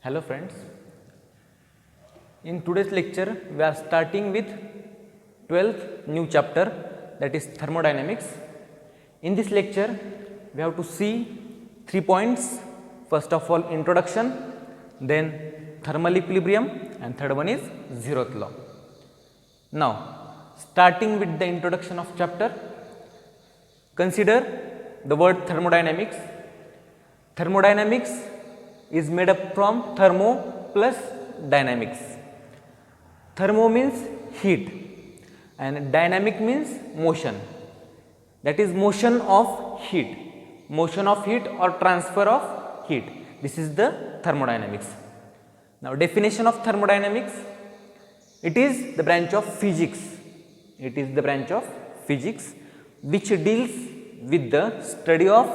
Hello friends, in today's lecture we are starting with 12th new chapter, that is thermodynamics. In this lecture we have to see 3 points. First of all introduction, then thermal equilibrium, and third one is zeroth law. Now starting with the introduction of chapter, consider the word thermodynamics. Thermodynamics is made up from thermo plus dynamics. Thermo means heat and dynamic means motion, that is motion of heat or transfer of heat. This is the thermodynamics. Now definition of thermodynamics, it is the branch of physics. It is the branch of physics which deals with the study of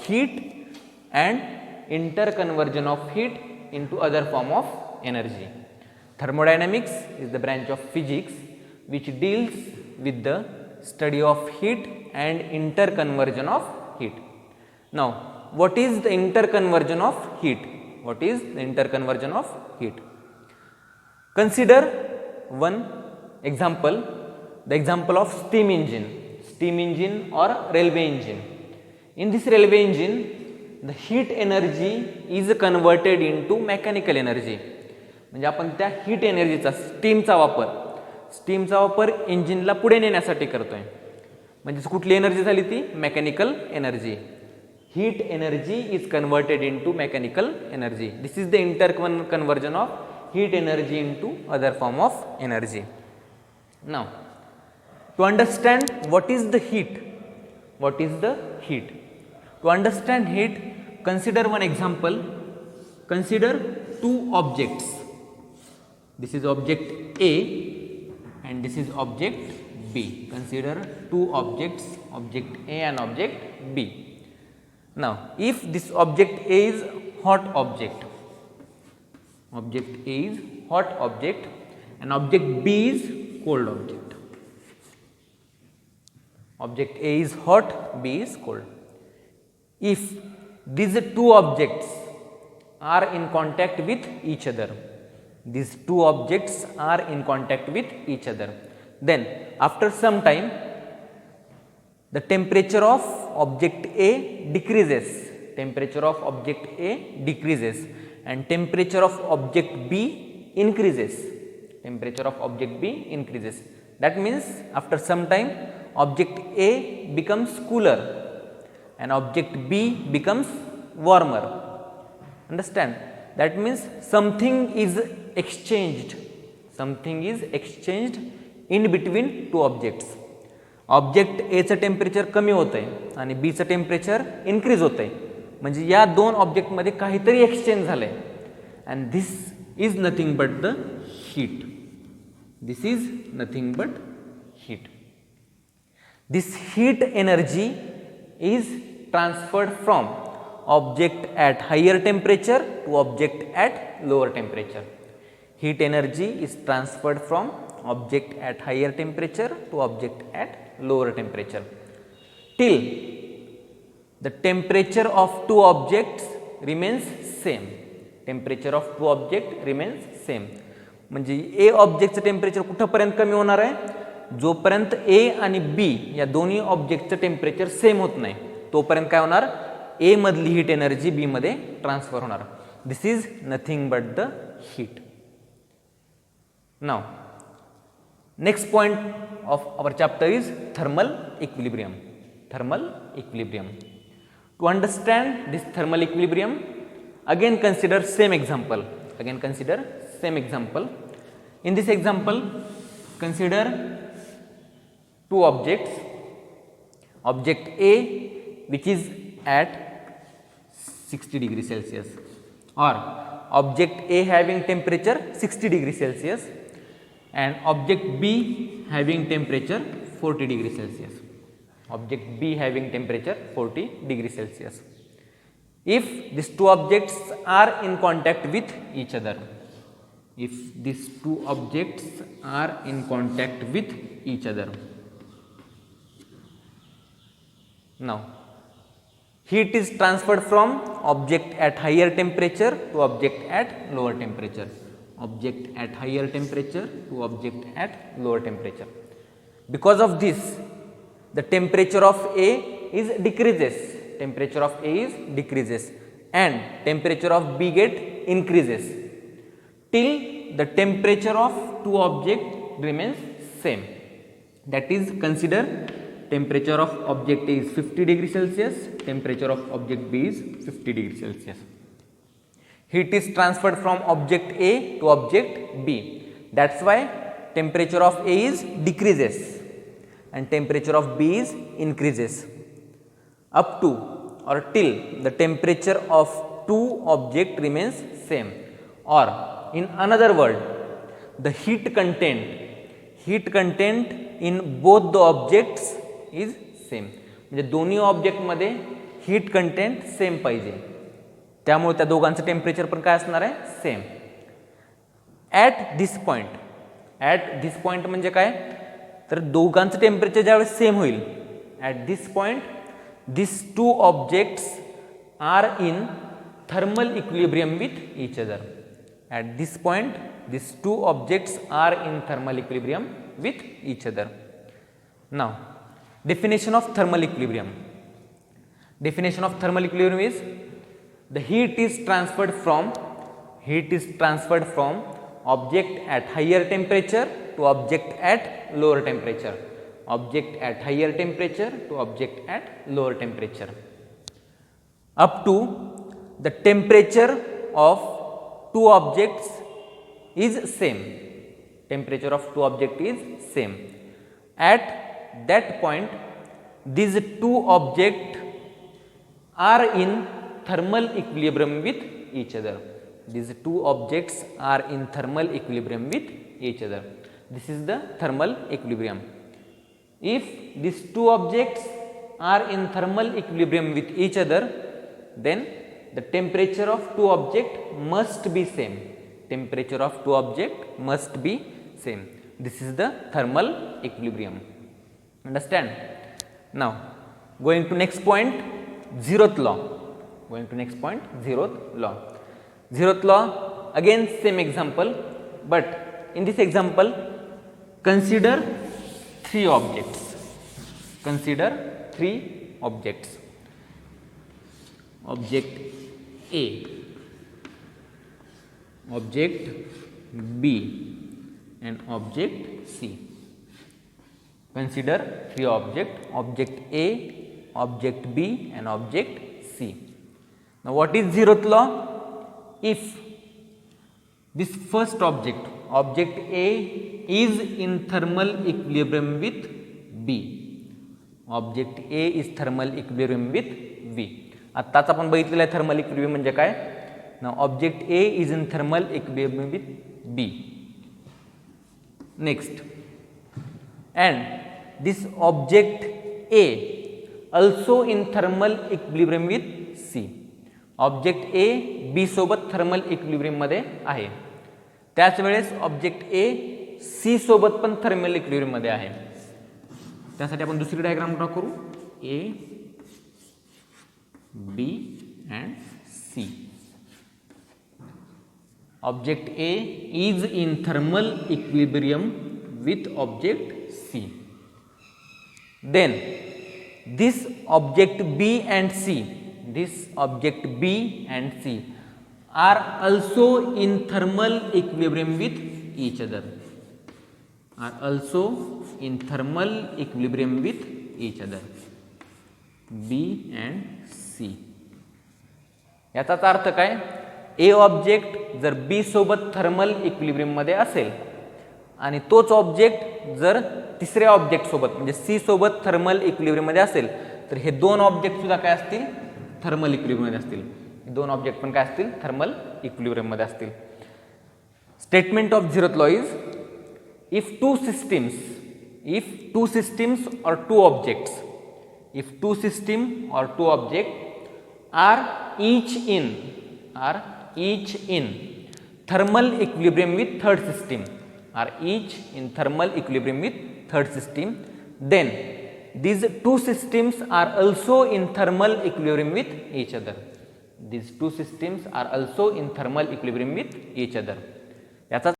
heat and interconversion of heat into other form of energy. Thermodynamics is the branch of physics which deals with the study of heat and interconversion of heat. Now, what is the interconversion of heat? What is the interconversion of heat? Consider one example, the example of steam engine or railway engine. In this railway engine, the heat energy is converted into mechanical energy. म्हणजे आपण त्या heat एनर्जीचा स्टीमचा वापर इंजिनला पुढे नेण्यासाठी करतोय. म्हणजे कुठली energy झाली ती mechanical energy. Heat energy is converted into mechanical energy. This is the interconversion of heat energy into other form of energy. Now to understand what is the heat, to understand heat, consider one example. Consider two objects. This is object A and this is object B. Consider two objects, object A and object B. Now if this object A is hot object, and object B is cold object. Object A is hot, B is cold. If these two objects are in contact with each other, then after some time the temperature of object A decreases, and temperature of object B increases. That means after some time object A becomes cooler and object B becomes warmer. Understand? That means something is exchanged in between two objects. Object A चं temperature कमी होत आहे आणि B चं temperature increase होत आहे. म्हणजे या दोन ऑब्जेक्टमध्ये काहीतरी एक्सचेंज झालं आहे. And this is nothing but the heat. This heat energy is transferred from object at higher temperature to object at lower temperature. Heat energy is transferred from object at higher temperature to object at lower temperature till the temperature of two objects remains same. म्हणजे ए ऑब्जेक्टचं temperature कुठपर्यंत कमी होणार आहे? जोपर्यंत ए आणि B या दोन्ही ऑब्जेक्टचं temperature same होत नाही तोपर्यंत काय होणार? ए मधली हीट एनर्जी बी मध्ये ट्रान्सफर होणार. This is nothing but the heat. Now next point of our chapter is thermal equilibrium. To understand this thermal equilibrium, again consider same example. In this example consider two objects, object A which is at 60 degree Celsius, or object A having temperature 60 degree Celsius and object B having temperature 40 degree Celsius. If these two objects are in contact with each other, now heat is transferred from object at higher temperature to object at lower temperature, object at higher temperature to object at lower temperature. Because of this, the temperature of A is decreases, temperature of A is decreases and temperature of B get increases till the temperature of two object remains same. That is, consider temperature of object A is 50 degrees Celsius, temperature of object B is 50 degrees Celsius. Heat is transferred from object A to object B. That's why temperature of A is decreases and temperature of B is increases up to or till the temperature of two object remains same, or in another word, the heat content in both the objects is same. म्हणजे दोन्ही ऑब्जेक्टमध्ये heat content same पाहिजे, त्यामुळे त्या दोघांचं temperature पण काय असणार आहे, सेम. ॲट दिस पॉईंट म्हणजे काय, तर दोघांचं टेम्परेचर ज्यावेळेस सेम होईल, at this point this two objects are in thermal equilibrium with each other. At this point this two objects are in thermal equilibrium with each other. Now, definition of thermal equilibrium. Definition of thermal equilibrium is the heat is transferred from object at higher temperature to object at lower temperature, object at higher temperature to object at lower temperature, up to the temperature of two objects is same. Temperature of two object is same. At that point, these two objects are in thermal equilibrium with each other. These two objects are in thermal equilibrium with each other. This is the thermal equilibrium. If these two objects are in thermal equilibrium with each other, then the temperature of two objects must be same. Temperature of two objects must be same. This is the thermal equilibrium. Understand? Now, going to next point, zeroth law. Going to next point, zeroth law. Zeroth law, again same example, but in this example, consider three objects. Consider three objects. Object A, object B, and object C. Consider three objects, object A, object B and object C. Now, what is zeroth law? If this first object, object A is in thermal equilibrium with B, object A is thermal equilibrium with B. आत्ताच आपण बघितलेलं आहे thermal equilibrium म्हणजे काय. Now, object A is in thermal equilibrium with B. Next, and this object A also in thermal equilibrium with C. Object A B सोबत thermal equilibrium मध्ये आहे, त्याच वेळेस ऑब्जेक्ट A C सोबत पण थर्मल इक्विलिब्रियम मध्ये आहे. त्यासाठी आपण दुसरी डायग्राम ड्रॉ करू, A, B and C. Object A is in thermal equilibrium with object C. Then this object B and C, this object B and C are also in thermal equilibrium with each other. Are also in thermal equilibrium with each other. B and C. याचाच अर्थ काय, ए object जर B सोबत thermal equilibrium मध्ये असेल आणि तोच object जर तिसऱ्या ऑब्जेक्ट सोबत म्हणजे सी सोबत थर्मल इक्विलिब्रियम मध्ये असेल, तर हे दोन ऑब्जेक्ट सुद्धा काय असतील, थर्मल इक्विलिब्रियम मध्ये असतील. दोन ऑब्जेक्ट पण काय असतील, थर्मल इक्विलिब्रियम मध्ये असतील. Statement of zeroth law is if two systems or two objects are each in thermal equilibrium with third system, then these two systems are also in thermal equilibrium with each other. These two systems are also in thermal equilibrium with each other. याचा